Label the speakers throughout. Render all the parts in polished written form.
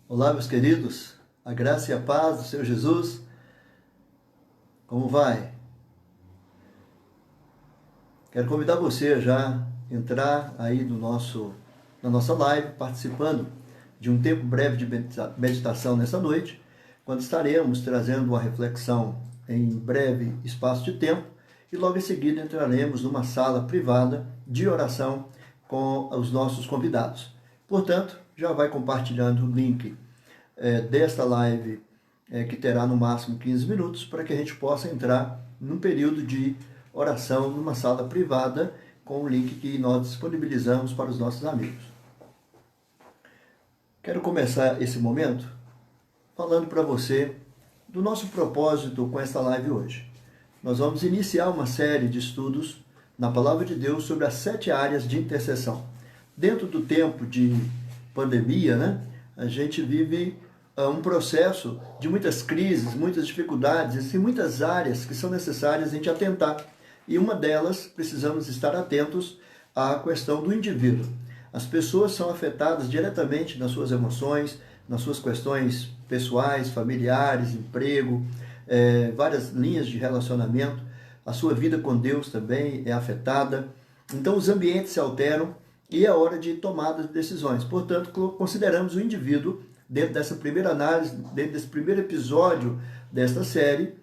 Speaker 1: Olá, meus queridos, a graça e a paz do Senhor Jesus, como vai? Quero convidar você a já entrar aí na nossa live, participando de um tempo breve de meditação nessa noite, quando estaremos trazendo uma reflexão em breve espaço de tempo e logo em seguida entraremos numa sala privada de oração com os nossos convidados. Portanto, já vai compartilhando o link desta live, que terá no máximo 15 minutos, para que a gente possa entrar num período de oração numa sala privada com o link que nós disponibilizamos para os nossos amigos. Quero começar esse momento falando para você do nosso propósito com esta live hoje. Nós vamos iniciar uma série de estudos na Palavra de Deus sobre as 7 áreas de intercessão. Dentro do tempo de pandemia, a gente vive um processo de muitas crises, muitas dificuldades, e muitas áreas que são necessárias a gente atentar. E uma delas, precisamos estar atentos à questão do indivíduo. As pessoas são afetadas diretamente nas suas emoções, nas suas questões pessoais, familiares, emprego, várias linhas de relacionamento. A sua vida com Deus também é afetada. Então os ambientes se alteram e é hora de tomada de decisões. Portanto, consideramos o indivíduo dentro dessa primeira análise, dentro desse primeiro episódio desta série.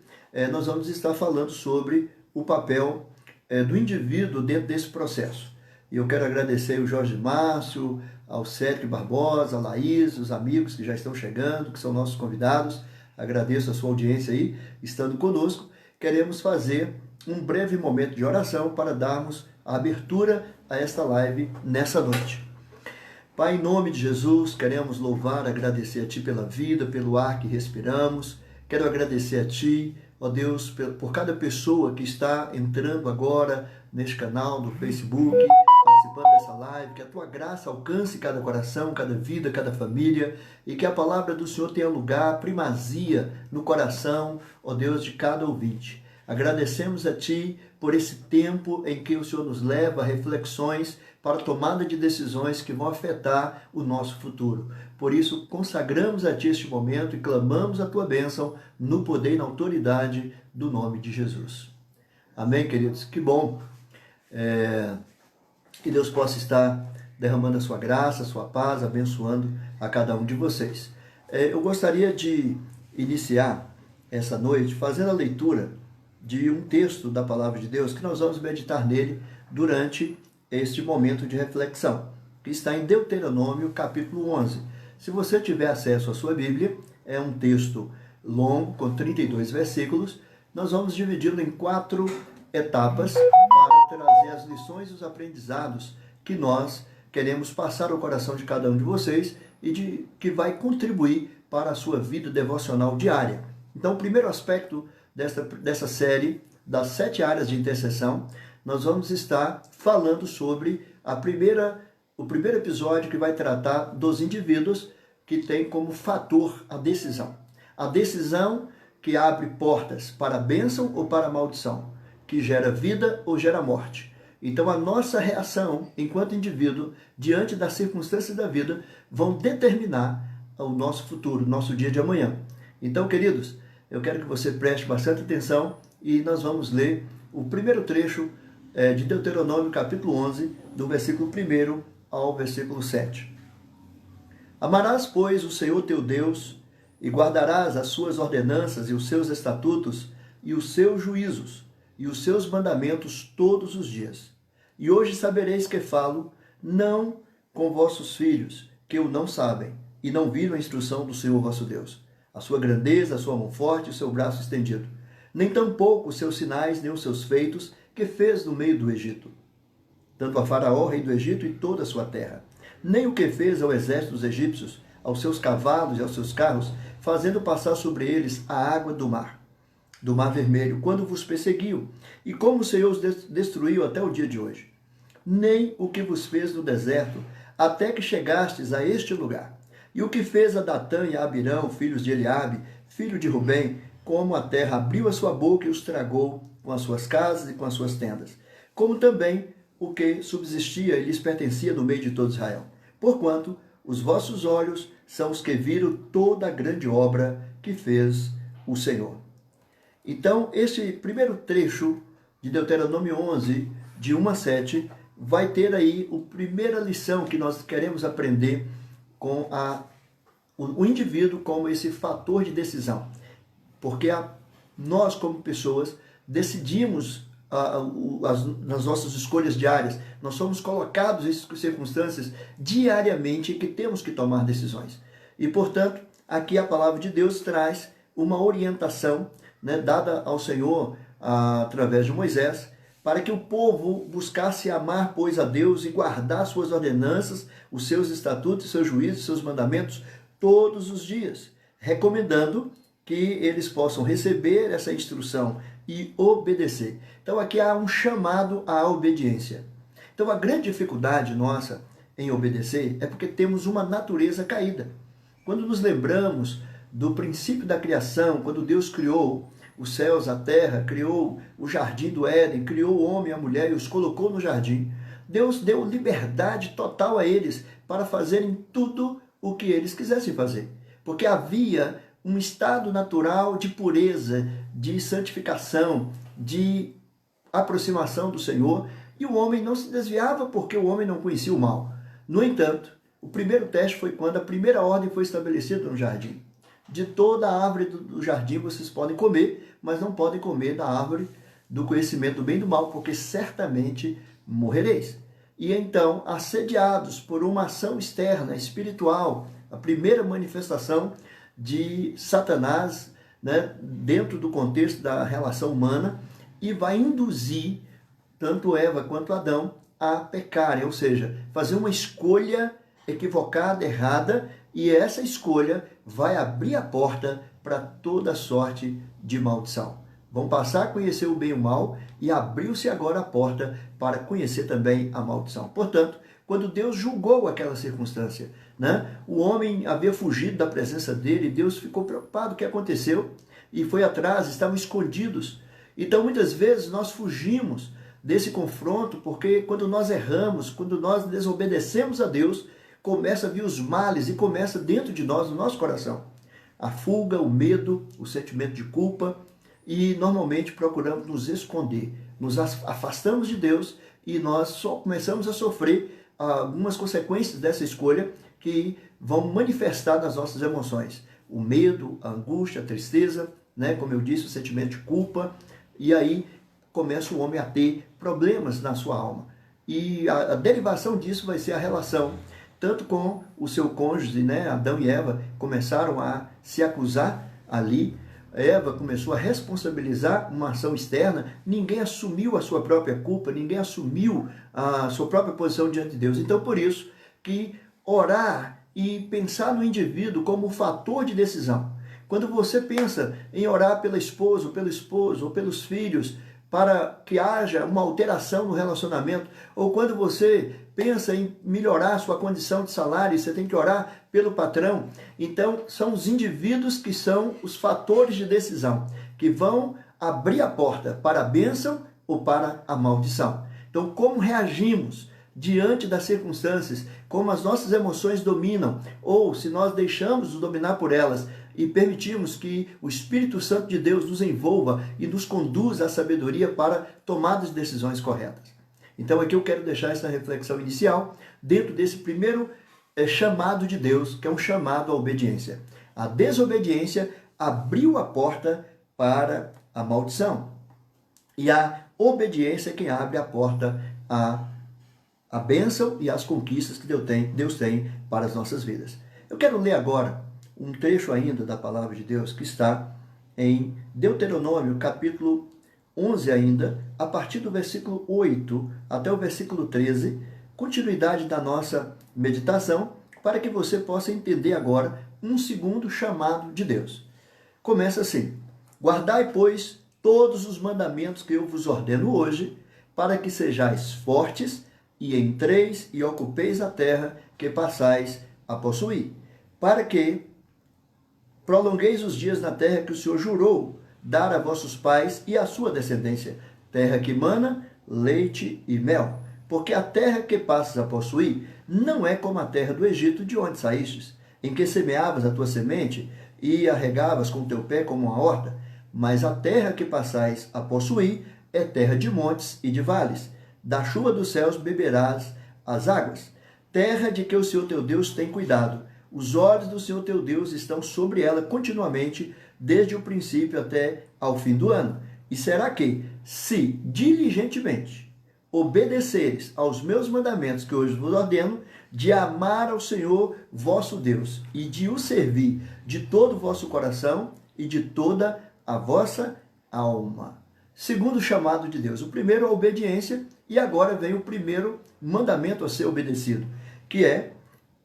Speaker 1: Nós vamos estar falando sobre o papel do indivíduo dentro desse processo. E eu quero agradecer o Jorge Márcio, ao Cédric Barbosa, a Laís, os amigos que já estão chegando, que são nossos convidados. Agradeço a sua audiência aí, estando conosco. Queremos fazer um breve momento de oração para darmos a abertura a esta live nessa noite. Pai, em nome de Jesus, queremos louvar, agradecer a Ti pela vida, pelo ar que respiramos. Quero agradecer a Ti, ó Deus, por cada pessoa que está entrando agora neste canal do Facebook, participando dessa live. Que a Tua graça alcance cada coração, cada vida, cada família, e que a palavra do Senhor tenha lugar, primazia no coração, ó Deus, de cada ouvinte. Agradecemos a Ti por esse tempo em que o Senhor nos leva a reflexões para a tomada de decisões que vão afetar o nosso futuro. Por isso, consagramos a Ti este momento e clamamos a Tua bênção no poder e na autoridade do nome de Jesus. Amém, queridos? Que bom que Deus possa estar derramando a sua graça, a sua paz, abençoando a cada um de vocês. Eu gostaria de iniciar essa noite fazendo a leitura de um texto da Palavra de Deus que nós vamos meditar nele durante este momento de reflexão, que está em Deuteronômio, capítulo 11. Se você tiver acesso à sua Bíblia, é um texto longo, com 32 versículos. Nós vamos dividi-lo em 4 etapas para trazer as lições e os aprendizados que nós queremos passar ao coração de cada um de vocês e que vai contribuir para a sua vida devocional diária. Então, o primeiro aspecto dessa série das 7 áreas de intercessão, nós vamos estar falando sobre o primeiro episódio, que vai tratar dos indivíduos que tem como fator a decisão. A decisão que abre portas para a bênção ou para a maldição, que gera vida ou gera morte. Então a nossa reação enquanto indivíduo diante das circunstâncias da vida vão determinar o nosso futuro, o nosso dia de amanhã. Então, queridos, eu quero que você preste bastante atenção e nós vamos ler o primeiro trecho de Deuteronômio, capítulo 11, do versículo 1 ao versículo 7. Amarás, pois, o Senhor teu Deus e guardarás as suas ordenanças e os seus estatutos e os seus juízos e os seus mandamentos todos os dias. E hoje sabereis que falo, não com vossos filhos, que o não sabem, e não viram a instrução do Senhor vosso Deus, a sua grandeza, a sua mão forte e o seu braço estendido, nem tampouco os seus sinais, nem os seus feitos, que fez no meio do Egito, tanto a Faraó, rei do Egito, e toda a sua terra, nem o que fez ao exército dos egípcios, aos seus cavalos e aos seus carros, fazendo passar sobre eles a água do Mar Vermelho, quando vos perseguiu, e como o Senhor os destruiu até o dia de hoje. Nem o que vos fez no deserto, até que chegastes a este lugar. E o que fez a Datã e a Abirão, filhos de Eliabe, filho de Rubem, como a terra abriu a sua boca e os tragou com as suas casas e com as suas tendas, como também o que subsistia e lhes pertencia no meio de todo Israel. Porquanto os vossos olhos são os que viram toda a grande obra que fez o Senhor. Então, esse primeiro trecho de Deuteronômio 11, de 1 a 7, vai ter aí a primeira lição que nós queremos aprender com o indivíduo como esse fator de decisão. Porque nós, como pessoas, decidimos nas nossas escolhas diárias. Nós somos colocados em circunstâncias diariamente que temos que tomar decisões. E, portanto, aqui a palavra de Deus traz uma orientação, né, dada ao Senhor através de Moisés, para que o povo buscasse amar, pois, a Deus e guardar suas ordenanças, os seus estatutos, seus juízos, seus mandamentos todos os dias, recomendando que eles possam receber essa instrução e obedecer. Então aqui há um chamado à obediência. Então a grande dificuldade nossa em obedecer é porque temos uma natureza caída. Quando nos lembramos do princípio da criação, quando Deus criou os céus, a terra, criou o jardim do Éden, criou o homem e a mulher e os colocou no jardim, Deus deu liberdade total a eles para fazerem tudo o que eles quisessem fazer. Porque havia um estado natural de pureza, de santificação, de aproximação do Senhor, e o homem não se desviava porque o homem não conhecia o mal. No entanto, o primeiro teste foi quando a primeira ordem foi estabelecida no jardim. De toda a árvore do jardim vocês podem comer, mas não podem comer da árvore do conhecimento do bem e do mal, porque certamente morrereis. E então, assediados por uma ação externa, espiritual, a primeira manifestação de Satanás, né, dentro do contexto da relação humana, e vai induzir tanto Eva quanto Adão a pecarem, ou seja, fazer uma escolha equivocada, errada, e essa escolha vai abrir a porta para toda sorte de maldição. Vão passar a conhecer o bem e o mal, e abriu-se agora a porta para conhecer também a maldição. Portanto, quando Deus julgou aquela circunstância, né, o homem havia fugido da presença dele, Deus ficou preocupado com o que aconteceu, e foi atrás, estavam escondidos. Então, muitas vezes, nós fugimos desse confronto, porque quando nós erramos, quando nós desobedecemos a Deus, começa a vir os males e começa dentro de nós, no nosso coração. A fuga, o medo, o sentimento de culpa, e normalmente procuramos nos esconder, nos afastamos de Deus e nós só começamos a sofrer algumas consequências dessa escolha que vão manifestar nas nossas emoções. O medo, a angústia, a tristeza, né? Como eu disse, o sentimento de culpa, e aí começa o homem a ter problemas na sua alma. E a derivação disso vai ser a relação tanto com o seu cônjuge, né? Adão e Eva começaram a se acusar ali. Eva começou a responsabilizar uma ação externa, ninguém assumiu a sua própria culpa, ninguém assumiu a sua própria posição diante de Deus. Então, por isso que orar e pensar no indivíduo como fator de decisão. Quando você pensa em orar pela esposa, ou pelo esposo, ou pelos filhos, para que haja uma alteração no relacionamento, ou quando você pensa em melhorar a sua condição de salário, você tem que orar pelo patrão. Então, são os indivíduos que são os fatores de decisão, que vão abrir a porta para a bênção ou para a maldição. Então, como reagimos diante das circunstâncias, como as nossas emoções dominam, ou se nós deixamos nos dominar por elas e permitimos que o Espírito Santo de Deus nos envolva e nos conduza à sabedoria para tomadas de decisões corretas. Então aqui eu quero deixar essa reflexão inicial dentro desse primeiro chamado de Deus, que é um chamado à obediência. A desobediência abriu a porta para a maldição. E a obediência é quem abre a porta à bênção e às conquistas que Deus tem para as nossas vidas. Eu quero ler agora um trecho ainda da palavra de Deus que está em Deuteronômio, capítulo 11 ainda, a partir do versículo 8 até o versículo 13, continuidade da nossa meditação, para que você possa entender agora um segundo chamado de Deus. Começa assim: guardai, pois, todos os mandamentos que eu vos ordeno hoje, para que sejais fortes e entreis e ocupeis a terra que passais a possuir, para que prolongueis os dias na terra que o Senhor jurou dar a vossos pais e à sua descendência, terra que mana leite e mel. Porque a terra que passas a possuir não é como a terra do Egito, de onde saístes, em que semeavas a tua semente e a regavas com o teu pé como uma horta, mas a terra que passais a possuir é terra de montes e de vales. Da chuva dos céus beberás as águas. Terra de que o Senhor teu Deus tem cuidado. Os olhos do Senhor teu Deus estão sobre ela continuamente, desde o princípio até ao fim do ano. E será que, se diligentemente obedeceres aos meus mandamentos que hoje vos ordeno, de amar ao Senhor vosso Deus e de o servir de todo o vosso coração e de toda a vossa alma. Segundo chamado de Deus. O primeiro, a obediência, e agora vem o primeiro mandamento a ser obedecido, que é,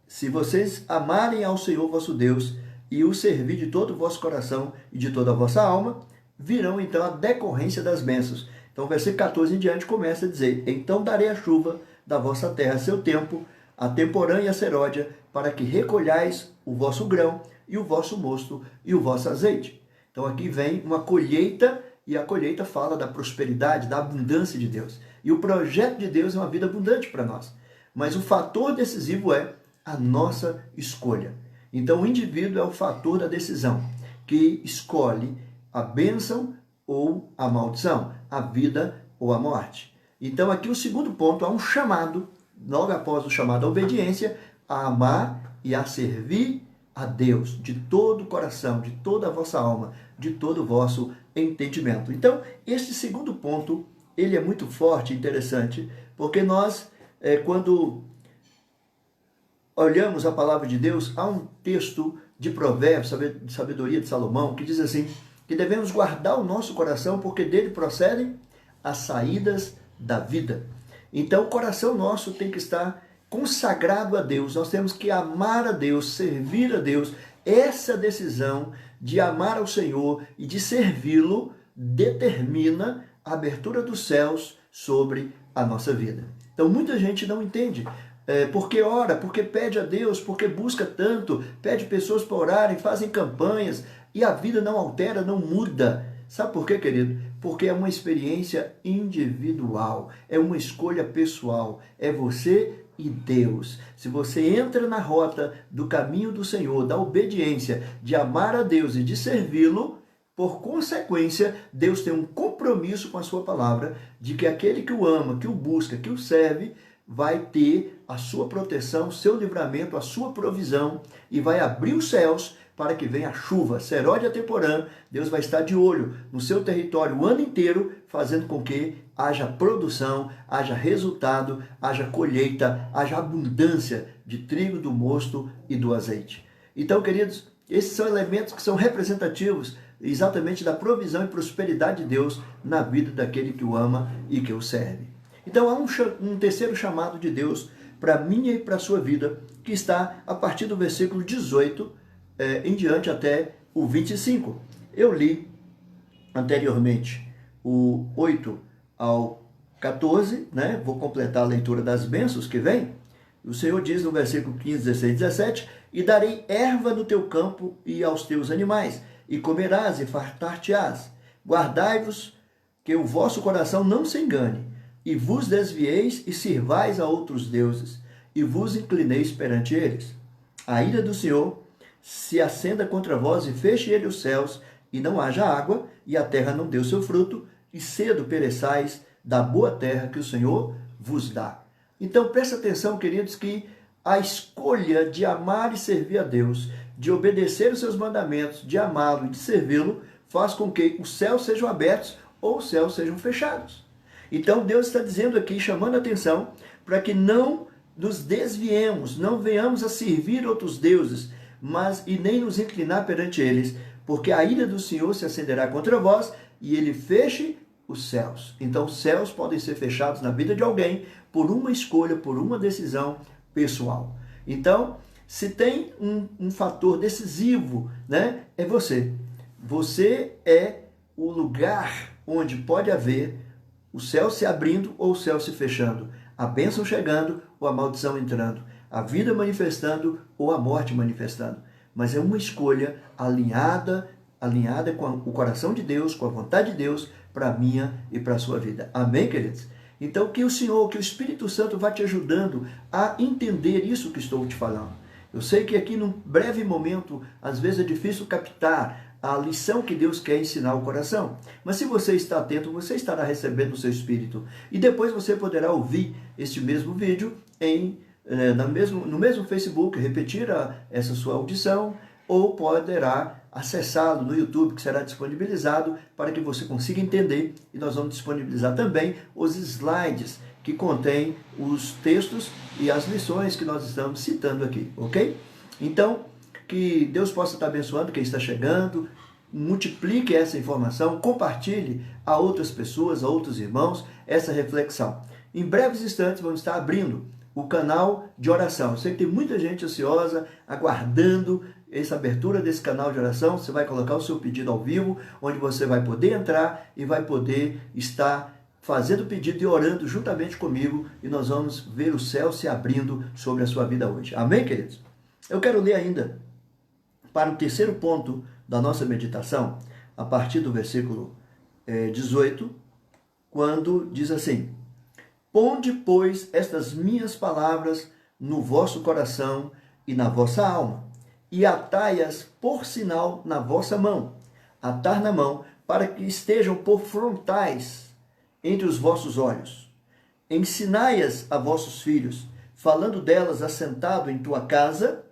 Speaker 1: se vocês amarem ao Senhor vosso Deus e o servir de todo o vosso coração e de toda a vossa alma, virão então a decorrência das bênçãos. Então, o versículo 14 em diante começa a dizer: então darei a chuva da vossa terra a seu tempo, a temporã e a seródia, para que recolhais o vosso grão e o vosso mosto e o vosso azeite. Então, aqui vem uma colheita, e a colheita fala da prosperidade, da abundância de Deus. E o projeto de Deus é uma vida abundante para nós. Mas o fator decisivo é a nossa escolha. Então, o indivíduo é o fator da decisão, que escolhe a bênção ou a maldição, a vida ou a morte. Então, aqui o segundo ponto, há um chamado, logo após o chamado à obediência, a amar e a servir a Deus de todo o coração, de toda a vossa alma, de todo o vosso entendimento. Então, esse segundo ponto, ele é muito forte e interessante, porque nós, quando olhamos a palavra de Deus, há um texto de Provérbios, de sabedoria de Salomão, que diz assim, que devemos guardar o nosso coração, porque dele procedem as saídas da vida. Então, o coração nosso tem que estar consagrado a Deus. Nós temos que amar a Deus, servir a Deus. Essa decisão de amar ao Senhor e de servi-lo determina a abertura dos céus sobre a nossa vida. Então, muita gente não entende. Porque ora, porque pede a Deus, porque busca tanto, pede pessoas para orarem, fazem campanhas, e a vida não altera, não muda. Sabe por quê, querido? Porque é uma experiência individual, é uma escolha pessoal, é você e Deus. Se você entra na rota do caminho do Senhor, da obediência, de amar a Deus e de servi-lo, por consequência, Deus tem um compromisso com a sua palavra, de que aquele que o ama, que o busca, que o serve, vai ter a sua proteção, o seu livramento, a sua provisão, e vai abrir os céus para que venha a chuva, seródia temporã. Deus vai estar de olho no seu território o ano inteiro, fazendo com que haja produção, haja resultado, haja colheita, haja abundância de trigo, do mosto e do azeite. Então, queridos, esses são elementos que são representativos exatamente da provisão e prosperidade de Deus na vida daquele que o ama e que o serve. Então, há um terceiro chamado de Deus para a minha e para a sua vida, que está a partir do versículo 18 em diante até o 25. Eu li anteriormente o 8 ao 14, né? Vou completar a leitura das bênçãos que vem. O Senhor diz no versículo 15, 16, 17, e darei erva no teu campo e aos teus animais, e comerás e fartar-te-ás. Guardai-vos que o vosso coração não se engane, e vos desvieis e sirvais a outros deuses, e vos inclineis perante eles. A ira do Senhor se acenda contra vós e feche ele os céus, e não haja água, e a terra não dê o seu fruto, e cedo pereçais da boa terra que o Senhor vos dá. Então, presta atenção, queridos, que a escolha de amar e servir a Deus, de obedecer os seus mandamentos, de amá-lo e de servi-lo, faz com que os céus sejam abertos ou os céus sejam fechados. Então, Deus está dizendo aqui, chamando a atenção, para que não nos desviemos, não venhamos a servir outros deuses, e nem nos inclinar perante eles, porque a ira do Senhor se acenderá contra vós, e ele feche os céus. Então, os céus podem ser fechados na vida de alguém por uma escolha, por uma decisão pessoal. Então, se tem um fator decisivo, né, é você. Você é o lugar onde pode haver o céu se abrindo ou o céu se fechando, a bênção chegando ou a maldição entrando, a vida manifestando ou a morte manifestando. Mas é uma escolha alinhada com o coração de Deus, com a vontade de Deus, para a minha e para a sua vida. Amém, queridos? Então que o Senhor, que o Espírito Santo vá te ajudando a entender isso que estou te falando. Eu sei que aqui num breve momento, às vezes é difícil captar a lição que Deus quer ensinar ao coração. Mas se você está atento, você estará recebendo o seu Espírito. E depois você poderá ouvir este mesmo vídeo no mesmo Facebook, repetir essa sua audição, ou poderá acessá-lo no YouTube, que será disponibilizado para que você consiga entender. E nós vamos disponibilizar também os slides que contêm os textos e as lições que nós estamos citando aqui, ok? Então, que Deus possa estar abençoando quem está chegando, multiplique essa informação, compartilhe a outras pessoas, a outros irmãos, essa reflexão. Em breves instantes vamos estar abrindo o canal de oração. Eu sei que tem muita gente ansiosa, aguardando essa abertura desse canal de oração. Você vai colocar o seu pedido ao vivo, onde você vai poder entrar e vai poder estar fazendo o pedido e orando juntamente comigo, e nós vamos ver o céu se abrindo sobre a sua vida hoje. Amém, queridos? Eu quero ler ainda para o terceiro ponto da nossa meditação, a partir do versículo 18, quando diz assim: Ponde, pois, estas minhas palavras no vosso coração e na vossa alma, e atai-as por sinal na vossa mão, atar na mão, para que estejam por frontais entre os vossos olhos. Ensinai-as a vossos filhos, falando delas assentado em tua casa,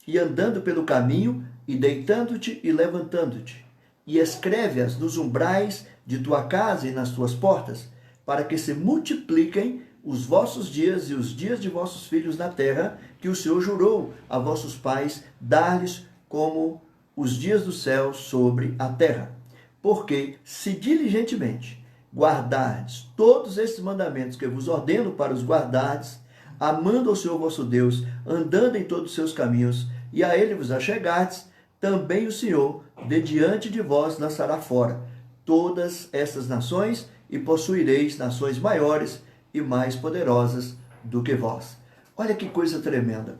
Speaker 1: e andando pelo caminho, e deitando-te e levantando-te. E escreve-as nos umbrais de tua casa e nas tuas portas, para que se multipliquem os vossos dias e os dias de vossos filhos na terra, que o Senhor jurou a vossos pais dar-lhes como os dias do céu sobre a terra. Porque, se diligentemente guardardes todos esses mandamentos que eu vos ordeno para os guardardes, amando ao Senhor vosso Deus, andando em todos os seus caminhos, e a ele vos achegardes, também o Senhor, de diante de vós, lançará fora todas essas nações, e possuireis nações maiores e mais poderosas do que vós. Olha que coisa tremenda.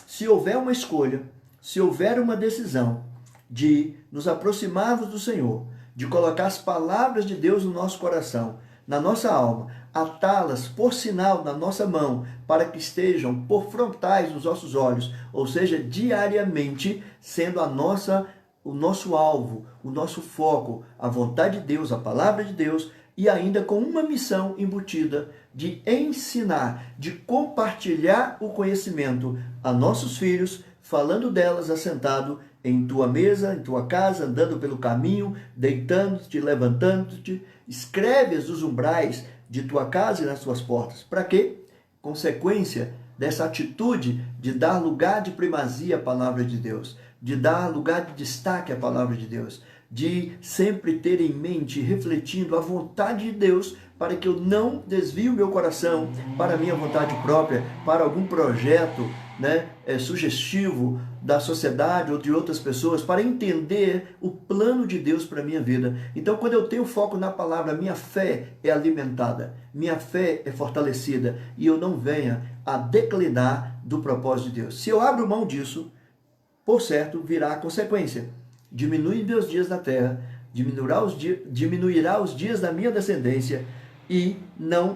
Speaker 1: Se houver uma escolha, se houver uma decisão de nos aproximarmos do Senhor, de colocar as palavras de Deus no nosso coração, na nossa alma, atá-las por sinal na nossa mão, para que estejam por frontais nos nossos olhos, ou seja, diariamente, sendo o nosso alvo, o nosso foco, a vontade de Deus, a palavra de Deus, e ainda com uma missão embutida de ensinar, de compartilhar o conhecimento a nossos filhos, falando delas assentado em tua mesa, em tua casa, andando pelo caminho, deitando-te, levantando-te, escreve-as nos umbrais de tua casa e nas tuas portas. Para quê? Consequência dessa atitude de dar lugar de primazia à palavra de Deus, de dar lugar de destaque à palavra de Deus, de sempre ter em mente, refletindo a vontade de Deus, para que eu não desvie o meu coração para a minha vontade própria, para algum projeto sugestivo da sociedade ou de outras pessoas, para entender o plano de Deus para a minha vida. Então, quando eu tenho foco na palavra, minha fé é alimentada, minha fé é fortalecida, e eu não venha a declinar do propósito de Deus. Se eu abro mão disso, por certo, virá a consequência. Diminui meus dias na terra, diminuirá os dias da minha descendência, e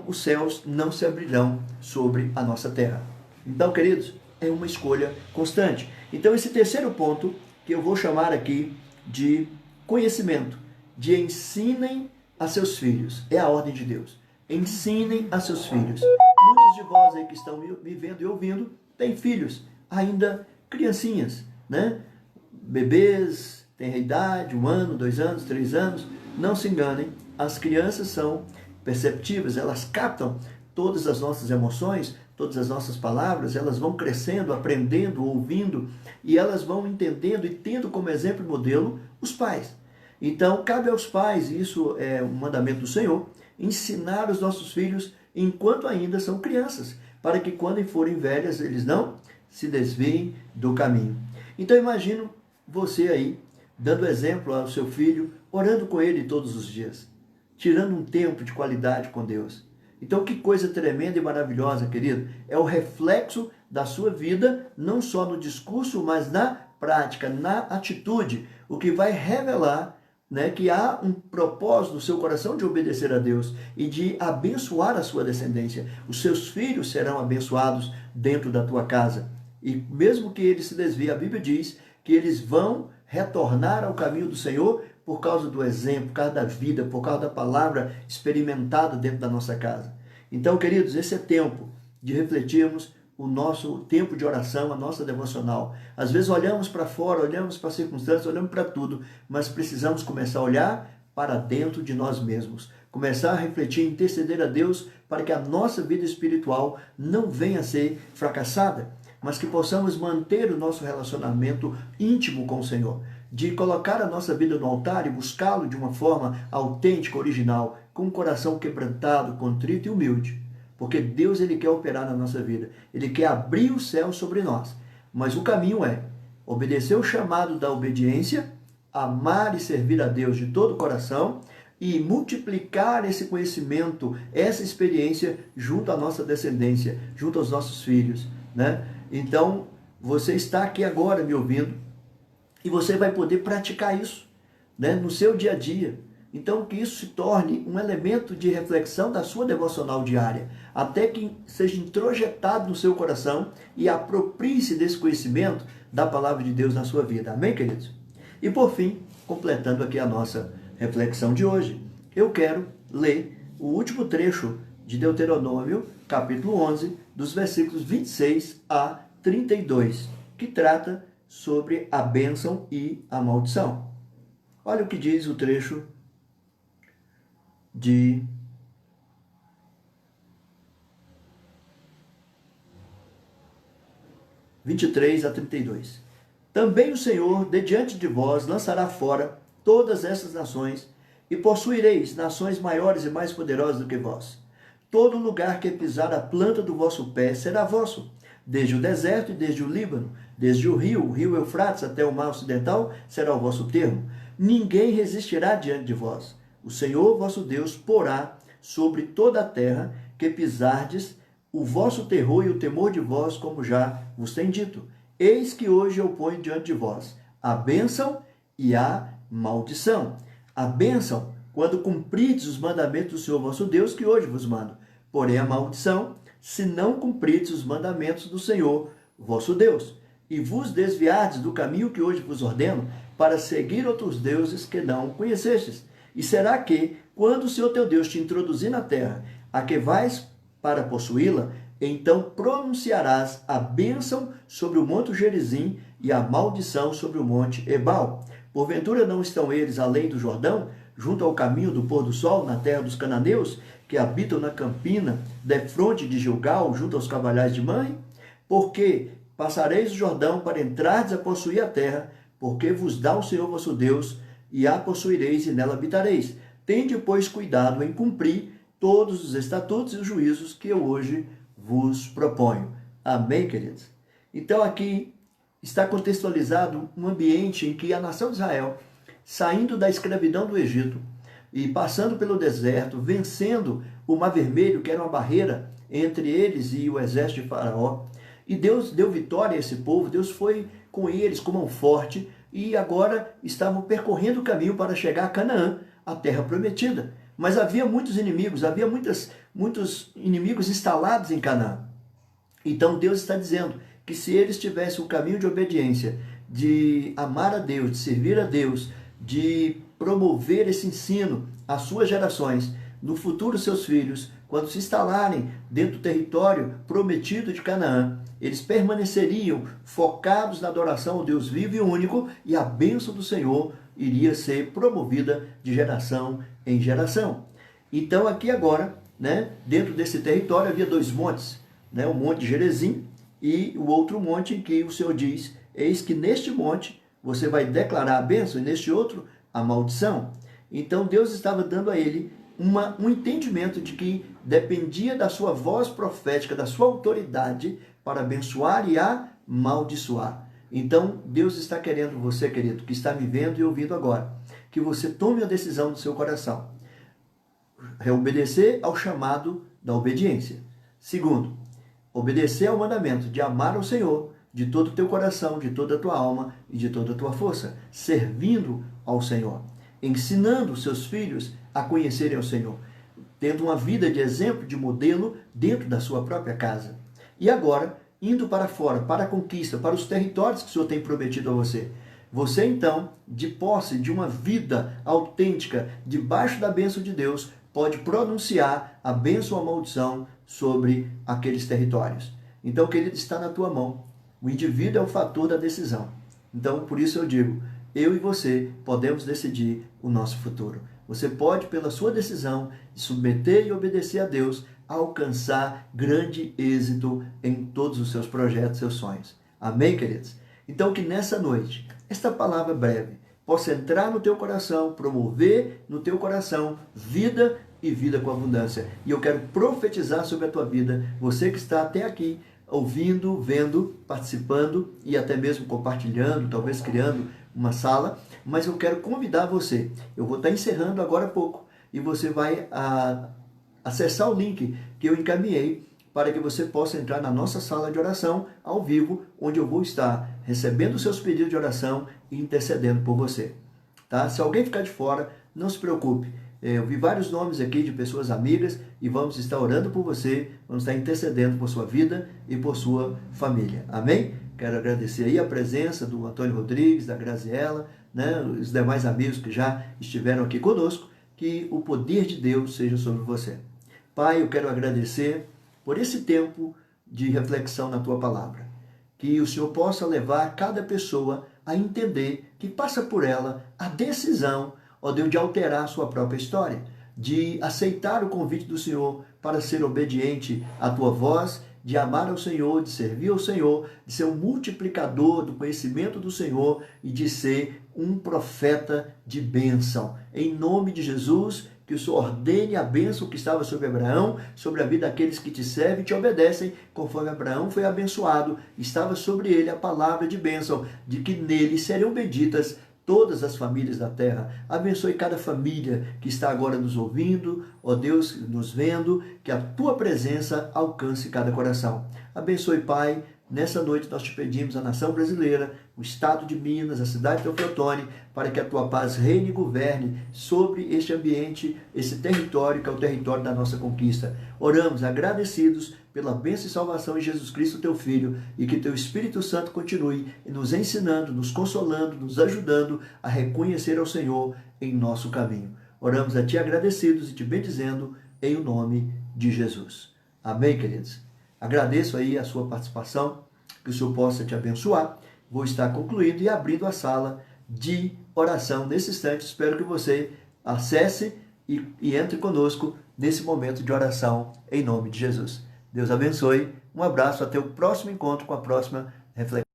Speaker 1: os céus não se abrirão sobre a nossa terra. Então, queridos, é uma escolha constante. Então, esse terceiro ponto, que eu vou chamar aqui de conhecimento, de ensinem a seus filhos, é a ordem de Deus. Ensinem a seus filhos. Muitos de vós aí que estão me vendo e ouvindo, têm filhos, ainda criancinhas, bebês, têm idade, 1 ano, 2 anos, 3 anos. Não se enganem, as crianças são perceptíveis, elas captam todas as nossas emoções, todas as nossas palavras, elas vão crescendo, aprendendo, ouvindo, e elas vão entendendo e tendo como exemplo e modelo os pais. Então, cabe aos pais, e isso é um mandamento do Senhor, ensinar os nossos filhos enquanto ainda são crianças, para que quando forem velhas, eles não se desviem do caminho. Então, imagino você aí, dando exemplo ao seu filho, orando com ele todos os dias, tirando um tempo de qualidade com Deus. Então, que coisa tremenda e maravilhosa, querido. É o reflexo da sua vida, não só no discurso, mas na prática, na atitude, o que vai revelar né, que há um propósito no seu coração de obedecer a Deus e de abençoar a sua descendência. Os seus filhos serão abençoados dentro da tua casa. E mesmo que eles se desviem, a Bíblia diz que eles vão retornar ao caminho do Senhor por causa do exemplo, por causa da vida, por causa da palavra experimentada dentro da nossa casa. Então, queridos, esse é tempo de refletirmos o nosso tempo de oração, a nossa devocional. Às vezes olhamos para fora, olhamos para as circunstâncias, olhamos para tudo, mas precisamos começar a olhar para dentro de nós mesmos. Começar a refletir, interceder a Deus para que a nossa vida espiritual não venha a ser fracassada, mas que possamos manter o nosso relacionamento íntimo com o Senhor, de colocar a nossa vida no altar e buscá-lo de uma forma autêntica, original, com um coração quebrantado, contrito e humilde. Porque Deus, Ele quer operar na nossa vida. Ele quer abrir o céu sobre nós. Mas o caminho é obedecer o chamado da obediência, amar e servir a Deus de todo o coração e multiplicar esse conhecimento, essa experiência junto à nossa descendência, junto aos nossos filhos, né? Então, você está aqui agora me ouvindo e você vai poder praticar isso, né, no seu dia a dia. Então, que isso se torne um elemento de reflexão da sua devocional diária, até que seja introjetado no seu coração e aproprie-se desse conhecimento da palavra de Deus na sua vida. Amém, queridos? E por fim, completando aqui a nossa reflexão de hoje, eu quero ler o último trecho de Deuteronômio, capítulo 11, dos versículos 26 a 32, que trata sobre a bênção e a maldição. Olha o que diz o trecho de 23 a 32. Também o Senhor, de diante de vós, lançará fora todas essas nações, e possuireis nações maiores e mais poderosas do que vós. Todo lugar que pisar a planta do vosso pé será vosso, desde o deserto e desde o Líbano, desde o rio Eufrates até o mar ocidental, será o vosso termo. Ninguém resistirá diante de vós. O Senhor vosso Deus porá sobre toda a terra que pisardes o vosso terror e o temor de vós, como já vos tem dito. Eis que hoje eu ponho diante de vós a bênção e a maldição. A bênção, quando cumprides os mandamentos do Senhor vosso Deus, que hoje vos mando. Porém, a maldição, se não cumprides os mandamentos do Senhor vosso Deus, e vos desviardes do caminho que hoje vos ordeno, para seguir outros deuses que não conhecestes. E será que, quando o Senhor teu Deus te introduzir na terra, a que vais para possuí-la, então pronunciarás a bênção sobre o monte Gerizim e a maldição sobre o monte Ebal. Porventura não estão eles além do Jordão, junto ao caminho do pôr do sol, na terra dos cananeus, que habitam na campina, defronte de Gilgal, junto aos cavalhais de Mãe? Porque passareis o Jordão para entrardes a possuir a terra, porque vos dá o Senhor vosso Deus, e a possuireis e nela habitareis. Tende, pois, cuidado em cumprir todos os estatutos e os juízos que eu hoje vos proponho. Amém, queridos? Então aqui está contextualizado um ambiente em que a nação de Israel, saindo da escravidão do Egito e passando pelo deserto, vencendo o Mar Vermelho, que era uma barreira entre eles e o exército de Faraó, e Deus deu vitória a esse povo, Deus foi com eles com mão forte, e agora estavam percorrendo o caminho para chegar a Canaã, a terra prometida. Mas havia muitos inimigos, havia muitos inimigos instalados em Canaã. Então Deus está dizendo que se eles tivessem o caminho de obediência, de amar a Deus, de servir a Deus, de promover esse ensino às suas gerações, no futuro seus filhos, quando se instalarem dentro do território prometido de Canaã, eles permaneceriam focados na adoração ao Deus vivo e único, e a bênção do Senhor iria ser promovida de geração em geração. Então aqui agora, né, dentro desse território havia dois montes, né, o monte Gerizim e o outro monte em que o Senhor diz, eis que neste monte você vai declarar a bênção e neste outro a maldição. Então Deus estava dando a ele um entendimento de que dependia da sua voz profética, da sua autoridade para abençoar e amaldiçoar. Então Deus está querendo você, querido, que está me vendo e ouvindo agora, que você tome a decisão do seu coração. Obedecer ao chamado da obediência. Segundo, obedecer ao mandamento de amar ao Senhor de todo o teu coração, de toda a tua alma e de toda a tua força, servindo ao Senhor. ensinando os seus filhos a conhecerem o Senhor, tendo uma vida de exemplo, de modelo dentro da sua própria casa. E agora, indo para fora, para a conquista, para os territórios que o Senhor tem prometido a você. Você então, de posse de uma vida autêntica, debaixo da bênção de Deus, pode pronunciar a bênção ou a maldição sobre aqueles territórios. Então, querido, está na tua mão. O indivíduo é o fator da decisão. Então, por isso eu digo, eu e você podemos decidir o nosso futuro. Você pode, pela sua decisão de submeter e obedecer a Deus, alcançar grande êxito em todos os seus projetos, seus sonhos. Amém, queridos? Então, que nessa noite, esta palavra breve possa entrar no teu coração, promover no teu coração vida e vida com abundância. E eu quero profetizar sobre a tua vida, você que está até aqui, ouvindo, vendo, participando e até mesmo compartilhando, talvez criando uma sala, mas eu quero convidar você. Eu vou estar encerrando agora há pouco e você vai acessar o link que eu encaminhei para que você possa entrar na nossa sala de oração ao vivo, onde eu vou estar recebendo seus pedidos de oração e intercedendo por você. Tá? Se alguém ficar de fora, não se preocupe. Eu vi vários nomes aqui de pessoas amigas e vamos estar orando por você, vamos estar intercedendo por sua vida e por sua família. Amém? Quero agradecer aí a presença do Antônio Rodrigues, da Graziela, né, os demais amigos que já estiveram aqui conosco, que o poder de Deus seja sobre você. Pai, eu quero agradecer por esse tempo de reflexão na tua palavra. Que o Senhor possa levar cada pessoa a entender que passa por ela a decisão, ó Deus, de alterar a sua própria história, de aceitar o convite do Senhor para ser obediente à tua voz, de amar ao Senhor, de servir ao Senhor, de ser um multiplicador do conhecimento do Senhor e de ser um profeta de bênção. Em nome de Jesus, que o Senhor ordene a bênção que estava sobre Abraão, sobre a vida daqueles que te servem e te obedecem, conforme Abraão foi abençoado, estava sobre ele a palavra de bênção, de que nele seriam benditas todas as famílias da terra. Abençoe cada família que está agora nos ouvindo, ó Deus, nos vendo, que a tua presença alcance cada coração. Abençoe, Pai. Nessa noite nós te pedimos a nação brasileira, o estado de Minas, a cidade de Teoflotone, para que a tua paz reine e governe sobre este ambiente, esse território que é o território da nossa conquista. Oramos agradecidos pela bênção e salvação em Jesus Cristo, teu Filho, e que teu Espírito Santo continue nos ensinando, nos consolando, nos ajudando a reconhecer ao Senhor em nosso caminho. Oramos a ti agradecidos e te bendizendo em o nome de Jesus. Amém, queridos? Agradeço aí a sua participação, que o Senhor possa te abençoar. Vou estar concluindo e abrindo a sala de oração nesse instante. Espero que você acesse e entre conosco nesse momento de oração em nome de Jesus. Deus abençoe. Um abraço, até o próximo encontro com a próxima reflexão.